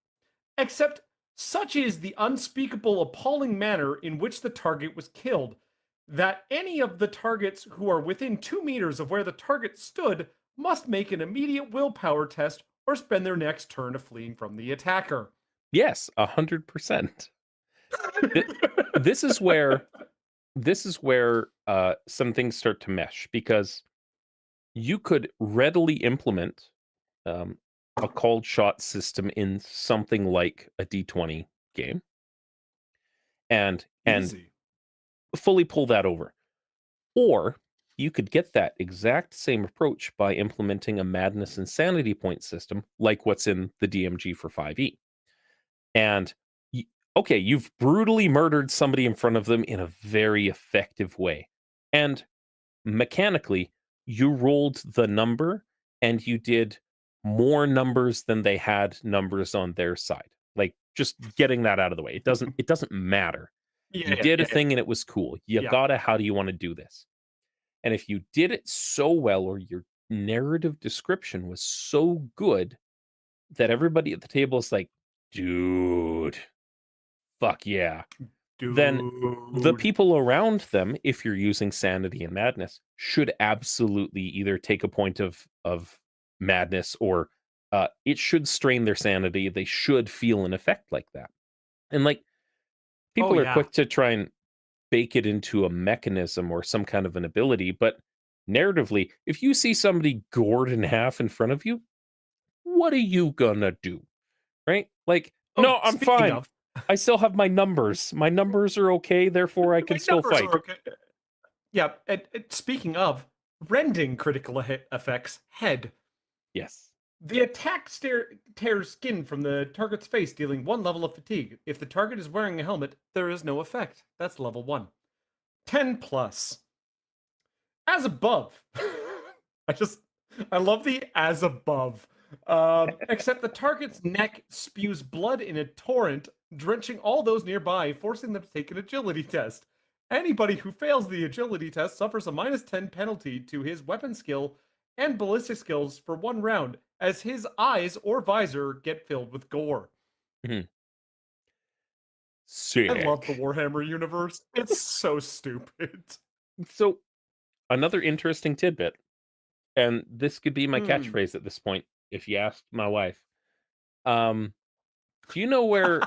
Except such is the unspeakable, appalling manner in which the target was killed, that any of the targets who are within 2 meters of where the target stood must make an immediate willpower test or spend their next turn fleeing from the attacker. Yes, 100%. Th- This is where some things start to mesh because you could readily implement um, a called shot system in something like a D20 game and Easy. fully pull that over. Or you could get that exact same approach by implementing a madness and sanity point system like what's in the DMG for 5e. And y- okay, you've brutally murdered somebody in front of them in a very effective way. And mechanically, you rolled the number and you did more numbers than they had numbers on their side. Like just getting that out of the way. It doesn't matter. Yeah, You yeah, did a yeah, yeah. thing and it was cool. You Yeah. gotta, how do you want to do this? And if you did it so well or your narrative description was so good that everybody at the table is like, dude, fuck yeah. Then the Dude. people around them, if you're using sanity and madness, should absolutely either take a point of madness or it should strain their sanity. They should feel an effect like that. And like Oh, people are yeah. quick to try and bake it into a mechanism or some kind of an ability, but narratively, if you see somebody gored in half in front of you, what are you gonna do? Right? Like, Oh, no, I'm speaking fine. of, I still have my numbers. My numbers are okay, therefore I can my still numbers fight. are okay. Yeah, and speaking of, rending critical hit effects, head. Yes. The attack tears skin from the target's face, dealing 1 level of fatigue. If the target is wearing a helmet, there is no effect. That's level 1. 10 plus. As above. I just, I love the as above. Except the target's neck spews blood in a torrent, drenching all those nearby, forcing them to take an agility test. Anybody who fails the agility test suffers a -10 penalty to his weapon skill and ballistic skills for 1 round, as his eyes or visor get filled with gore. Mhm. I love the Sick. Warhammer universe. It's so stupid. So, another interesting tidbit, and this could be my Hmm. catchphrase at this point if you asked my wife. Um, do you know where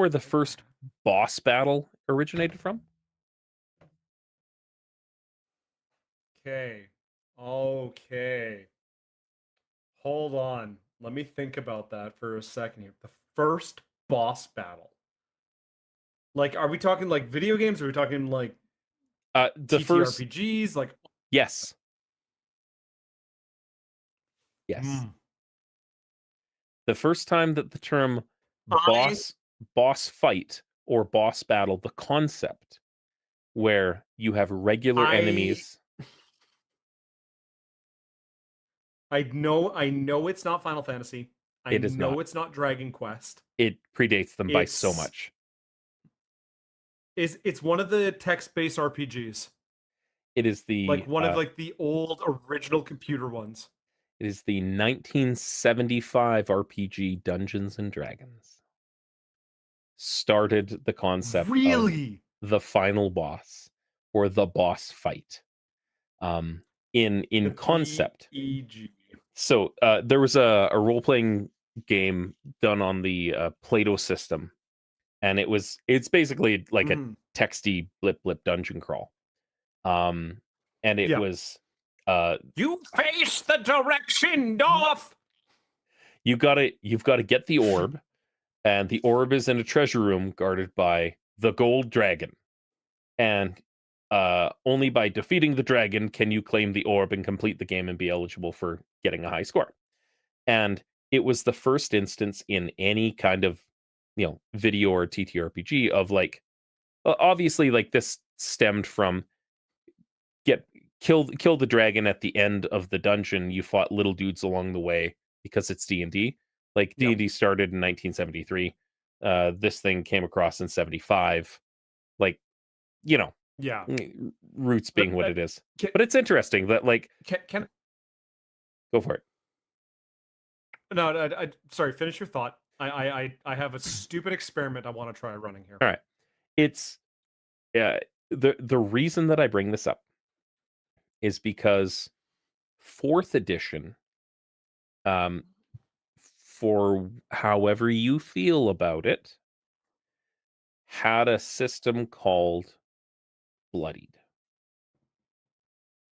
the first boss battle originated from? Okay. Okay. Hold on. Let me think about that for a second here. The first boss battle. Like, are we talking like video games? Or are we talking like The first TTRPGs? Like, yes. Yes. hmm. The first time that the term I boss fight or boss battle, the concept where you have regular I enemies. I know it's not Final Fantasy. I It is know not. it's not Dragon Quest. It predates them by so It's much. it's one of the text-based RPGs. It is Like the one of like the old original computer ones. 1975 RPG Dungeons and Dragons. Started the concept of Really? the final boss or the boss fight. In The concept. BEG. So there was a role playing game done on the Plato system and it's basically like a Mhm. texty blip blip dungeon crawl. And it Yeah. was You face the direction north. you've got to get the orb, and the orb is in a treasure room guarded by the gold dragon. And only by defeating the dragon can you claim the orb and complete the game and be eligible for getting a high score. And it was the first instance in any kind of, video or TTRPG of like, obviously, like this stemmed from kill the dragon at the end of the dungeon. You fought little dudes along the way because it's D&D. Like Yeah. D&D started in 1973. This thing came across in 75. Like, you know, Yeah. roots being what it is. Can, But it's interesting that, like, can go for it. no, sorry, finish your thought. I have a stupid experiment I want to try running here. All right. It's the reason that I bring this up is because 4th edition, um, for however you feel about it, had a system called Bloodied.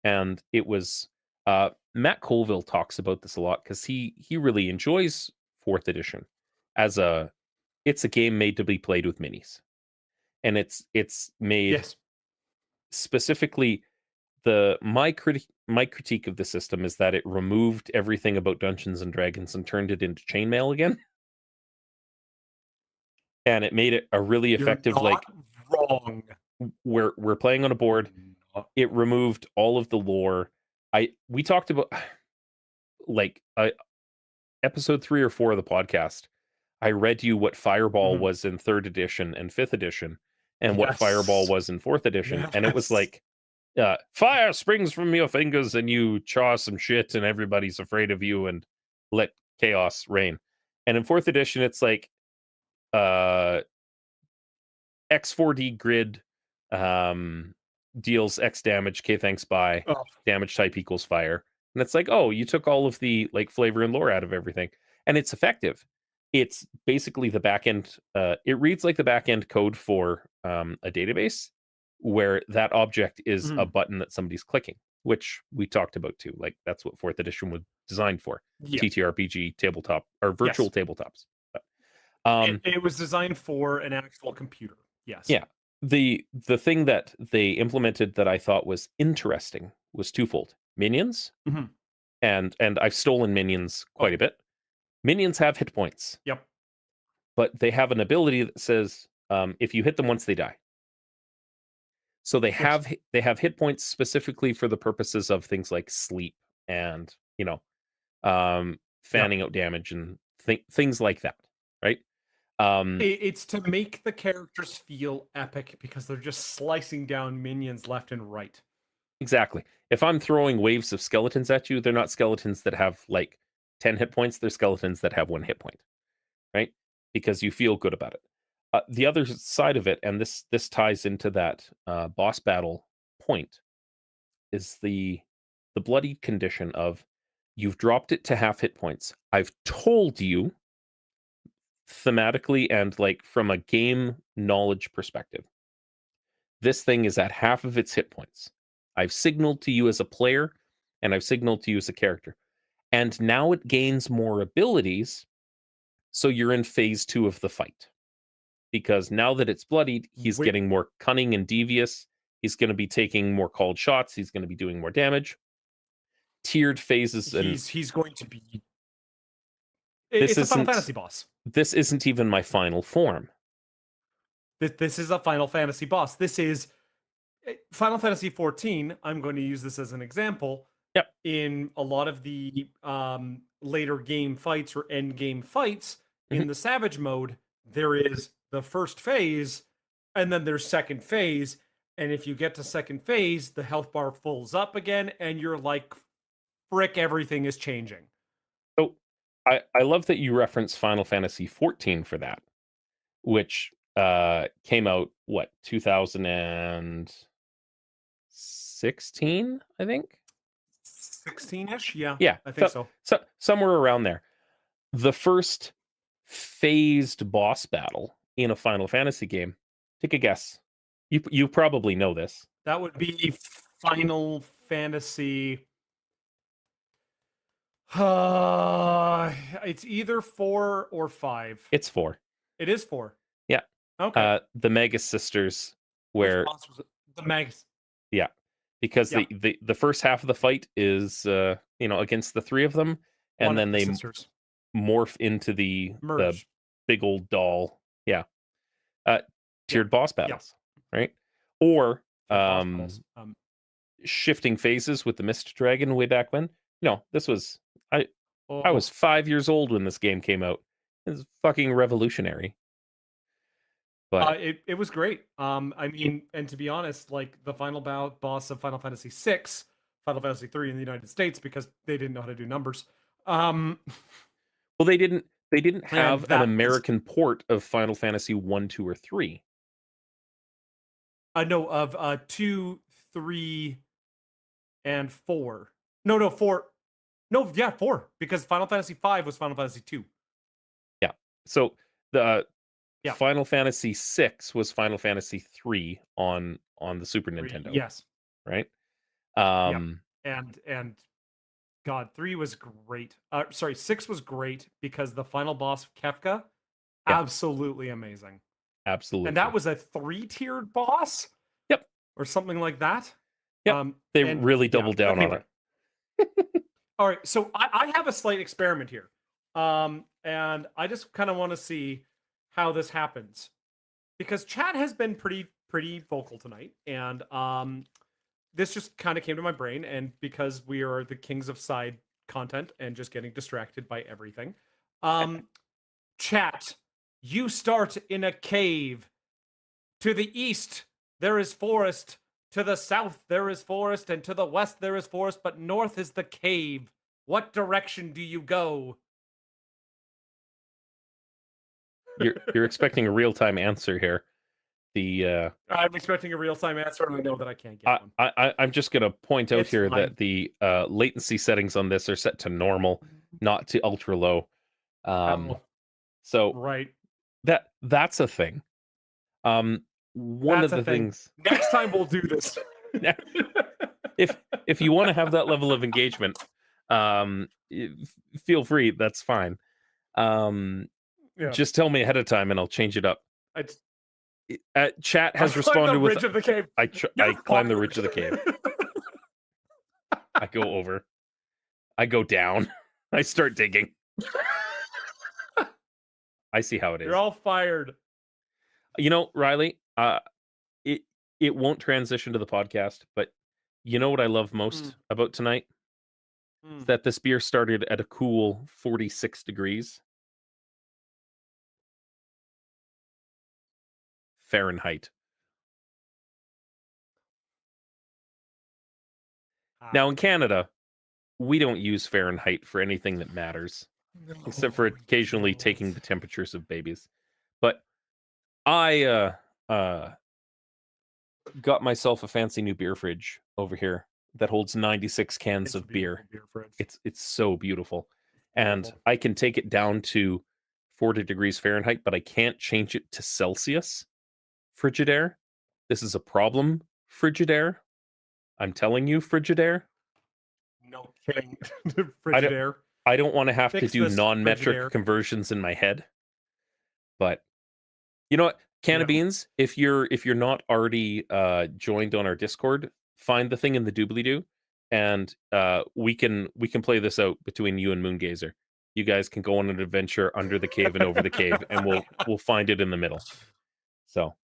And it was Matt Colville talks about this a lot because he really enjoys 4th edition as it's a game made to be played with minis. And it's made Yes. specifically my critique of the system is that it removed everything about Dungeons and Dragons and turned it into chainmail again. And it made it a really You're effective, not like, wrong. we're playing on a board. It removed all of the lore. We talked about like episode 3 or 4 of the podcast. I read you what Fireball was in 3rd edition and 5th edition, and what Fireball was in 4th edition, and it was like, fire springs from your fingers, and you chaw some shit, and everybody's afraid of you, and let chaos reign. And in 4th edition, it's like, X4D grid, deals X damage, K thanks bye, Oh, damage type equals fire. And it's like, oh, you took all of the like flavor and lore out of everything. And it's effective. It's basically the back end, it reads like the back end code for a database where that object is a button that somebody's clicking, which we talked about too. Like that's what 4th edition was designed for. yeah. TTRPG tabletop or virtual tabletops. But, it was designed for an actual computer. Yes. yeah. The thing that they implemented that I thought was interesting was twofold. Minions, Mhm. and I've stolen minions quite a bit. Minions have hit points, Yep. but they have an ability that says if you hit them once, they die. So they have hit points specifically for the purposes of things like sleep and fanning out damage and things like that, right? It's to make the characters feel epic because they're just slicing down minions left and right. Exactly. If I'm throwing waves of skeletons at you, they're not skeletons that have like 10 hit points. They're skeletons that have 1 hit point, right? Because you feel good about it. The other side of it, and this ties into that boss battle point, is the bloodied condition of you've dropped it to half hit points. I've told you thematically and like from a game knowledge perspective, this thing is at half of its hit points. I've signaled to you as a player, and I've signaled to you as a character. And now it gains more abilities, so you're in phase 2 of the fight. Because now that it's bloodied, he's getting more cunning and devious. He's going to be taking more called shots. He's going to be doing more damage. Tiered phases, and he's going to be. this It's a Final isn't Fantasy boss. this isn't even my final form. This is a Final Fantasy boss. This is Final Fantasy 14. I'm going to use this as an example. Yep. In a lot of the later game fights or end game fights in the Savage mode, there is the first phase, and then there's second phase. And if you get to second phase, the health bar fills up again, and you're like, frick, everything is changing. So I love that you reference Final Fantasy 14 for that, which came out, what, 2016, I think? 16-ish? Yeah. Yeah. I think so. Somewhere around there. The first phased boss battle in a Final Fantasy game? Take a guess. You probably know this. That would be Final Fantasy. It's either 4 or 5. It's 4. It is 4. Yeah. Okay. The Mega Sisters, Which where boss was it? The Mags. yeah, because Yeah. the first half of the fight is against the three of them, One and of then the they sisters. morph into the Merge. big old doll. Yeah. Uh, Yeah. tiered boss Yeah. battles, right? Or Boss battles. shifting phases with the Mist Dragon way back when. This was I was Oh, 5 years old when this game came out. It was fucking revolutionary. But it was great. I mean, and to be honest, like the final boss of Final Fantasy VI, Final Fantasy III in the United States, because they didn't know how to do numbers. well, they didn't And have an that was American port of Final Fantasy 1, 2, or 3. no, of 2, 3, and 4. No, 4. No, yeah, 4, because Final Fantasy V was Final Fantasy 2. Yeah. So the Yeah. Final Fantasy 6 was Final Fantasy 3 on the Super 3, Nintendo, yes. right? Yeah. And God, 3 was great. Sorry, 6 was great because the final boss, Kefka, Yeah. absolutely amazing. Absolutely. And that was a 3-tiered boss? Yep. Or something like that? Yep. They really doubled down on it. All right, so I have a slight experiment here. And I just kind of want to see how this happens. Because chat has been pretty vocal tonight, and this just kind of came to my brain, and because we are the kings of side content and just getting distracted by everything. Chat, you start in a cave. To the east, there is forest. To the south, there is forest. And to the west, there is forest. But north is the cave. What direction do you go? You're expecting a real-time answer here. I'm expecting a real-time answer, and I know that I can't get one. I'm just going to point out It's here fine. that the latency settings on this are set to normal, not to ultra low. So Right. that's a thing. One That's of the a thing. things. Next time we'll do this. if you want to have that level of engagement, feel free. That's fine. Yeah. Just tell me ahead of time, and I'll change it up. Chat has I responded the with ridge of the cave. I climb the ridge of the cave. I go over. I go down. I start digging. I see how it is. You're all fired. Riley, it won't transition to the podcast, but you know what I love most about tonight? Is that this beer started at a cool 46 degrees Fahrenheit. Now in Canada, we don't use Fahrenheit for anything that matters, except for occasionally taking the temperatures of babies. But I got myself a fancy new beer fridge over here that holds 96 cans of beer. It's so beautiful. And I can take it down to 40 degrees Fahrenheit, but I can't change it to Celsius. Frigidaire, this is a problem. Frigidaire, I'm telling you, Frigidaire. No kidding. Frigidaire. I don't want to have to do non-metric Frigidaire conversions in my head. But you know what? Can of Beans, if you're not already joined on our Discord, find the thing in the doobly-doo, and we can play this out between you and Moongazer. You guys can go on an adventure under the cave and over the cave, and we'll find it in the middle. So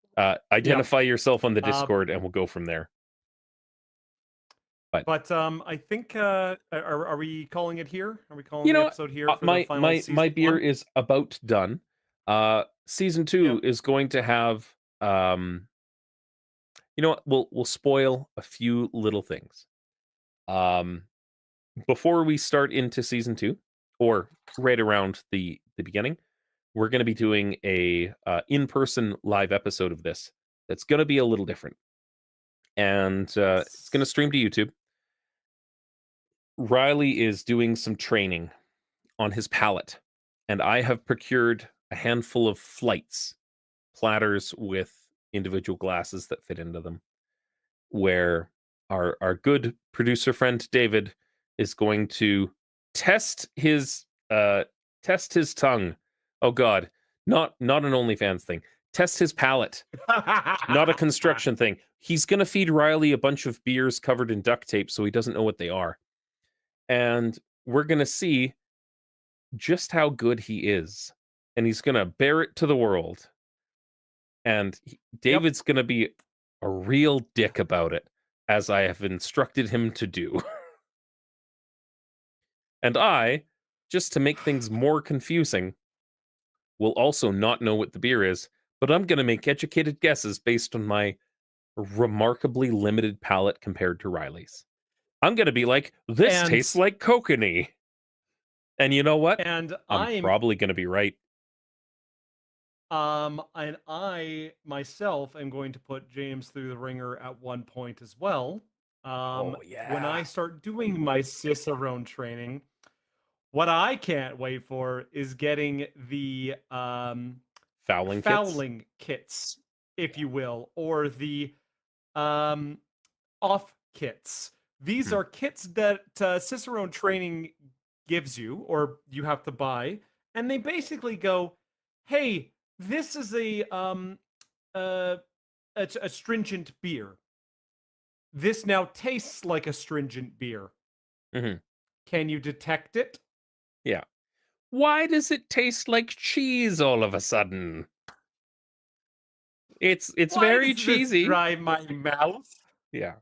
identify yourself on the Discord, and we'll go from there. But I think are we calling it here? Are we calling the episode here for the final season? My beer is about done. Season 2 is going to have you know what? We'll spoil a few little things. Before we start into season 2, or right around the beginning, we're going to be doing a in-person live episode of this that's going to be a little different. And it's going to stream to YouTube. Riley is doing some training on his palate, and I have procured a handful of flights platters with individual glasses that fit into them, where our good producer friend David is going to test his test his tongue. Oh God, not an OnlyFans thing. Test his palate, not a construction thing. He's gonna feed Riley a bunch of beers covered in duct tape so he doesn't know what they are. And we're gonna see just how good he is. And he's gonna bear it to the world. And Yep. David's gonna be a real dick about it, as I have instructed him to do. And I, just to make things more confusing, will also not know what the beer is, but I'm gonna make educated guesses based on my remarkably limited palate compared to Riley's. I'm gonna be like, "This And tastes like kokanee." And you know what? and I'm I'm probably gonna be right. and I myself am going to put James through the ringer at one point as well. Oh, When yeah. I start doing my Cicerone training, what I can't wait for is getting the Fouling kits? fouling kits, if you will, or the um, off kits. These Hmm, are kits that Cicerone training gives you, or you have to buy, and they basically go, "Hey, this is uh, a stringent beer. This now tastes like a stringent beer. mhm, Can you detect it? yeah. Why does it taste like cheese all of a sudden? It's Why very does this cheesy. dry my mouth?" Yeah,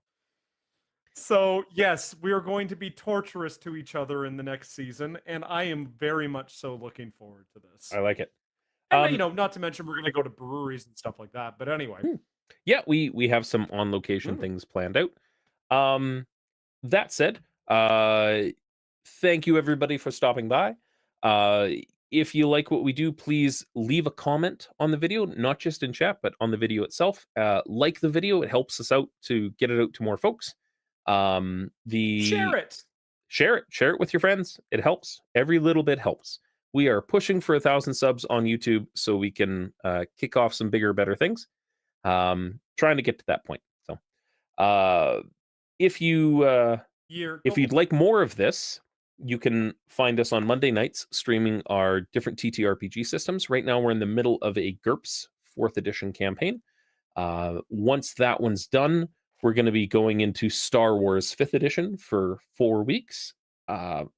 So, yes, we are going to be torturous to each other in the next season, and I am very much so looking forward to this. I like it. And, Um, not to mention we're going to go to breweries and stuff like that. But anyway. hmm, yeah, we have some on location Mm. things planned out. Um, that said, thank you everybody for stopping by. Uh, if you like what we do, please leave a comment on the video, not just in chat, but on the video itself. Like the video, it helps us out to get it out to more folks. Share The it. share it with your friends. It helps. Every little bit helps. We are pushing for 1,000 subs on YouTube so we can kick off some bigger, better things. Trying to get to that point. So, uh, if you Year if you'd goal. like more of this, you can find us on Monday nights streaming our different TTRPG systems. Right now, we're in the middle of a GURPS 4th edition campaign. Once that one's done, we're going to be going into Star Wars 5th edition for 4 weeks.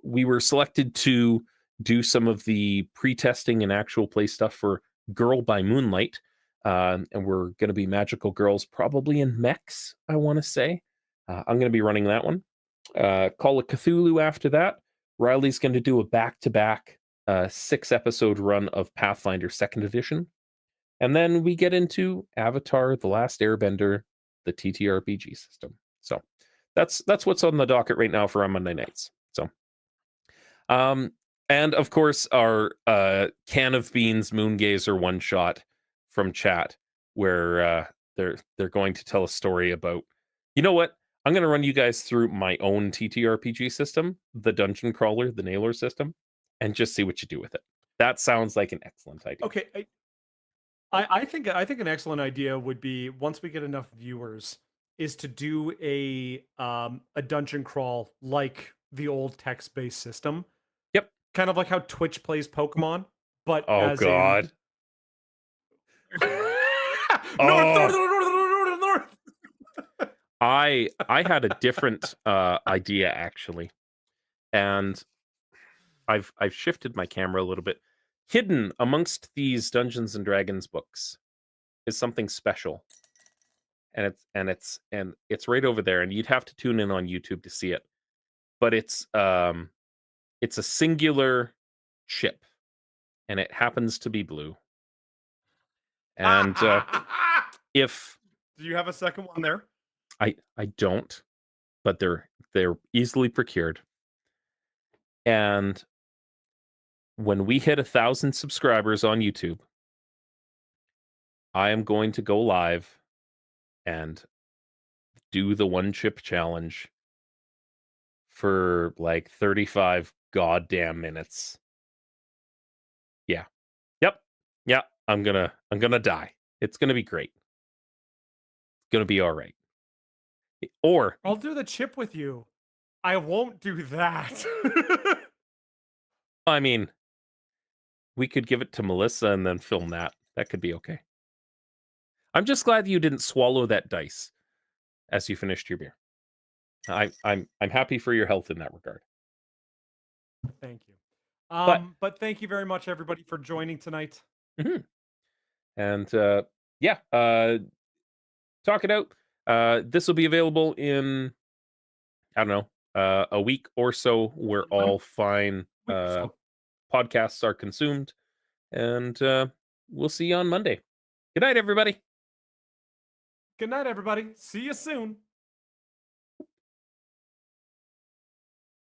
We were selected to do some of the pre-testing and actual play stuff for Girl by Moonlight. And we're going to be magical girls, probably in mechs, I want to say. I'm going to be running that one. Call of Cthulhu after that. Riley's going to do a back-to-back 6-episode run of Pathfinder 2nd edition. And then we get into Avatar: The Last Airbender, the TTRPG system. So that's what's on the docket right now for our Monday nights. So um and of course our can of beans moongazer one shot from chat where they're going to tell a story about, you know what? I'm going to run you guys through my own TTRPG system, the dungeon crawler, the nailer system, and just see what you do with it. That sounds like an excellent idea. Okay. I think an excellent idea would be, once we get enough viewers, is to do a dungeon crawl like the old text based system, Yep. kind of like how Twitch plays Pokemon, but Oh as in God. north, north, Oh, north, north, north, north. I had a different idea actually, and I've shifted my camera a little bit. Hidden amongst these Dungeons and Dragons books is something special, and it's right over there, and you'd have to tune in on YouTube to see it. But it's a singular ship, and it happens to be blue. And if Do you have a second one there? I don't, but they're easily procured. And when we hit 1,000 subscribers on YouTube, I am going to go live and do the one chip challenge for like 35 goddamn minutes. Yeah. Yep. Yeah. I'm gonna die. It's gonna be great. It's gonna be all right. Or I'll do the chip with you. I won't do that. I mean, we could give it to Melissa and then film that. That could be okay. I'm just glad you didn't swallow that dice as you finished your beer. I'm happy for your health in that regard. Thank you. But But thank you very much, everybody, for joining tonight. mhm. And yeah, talk it out. This will be available in I don't know a week or so, where One all fine week or so. podcasts are consumed, and we'll see you on Monday. Good night, everybody. Good night, everybody. See you soon.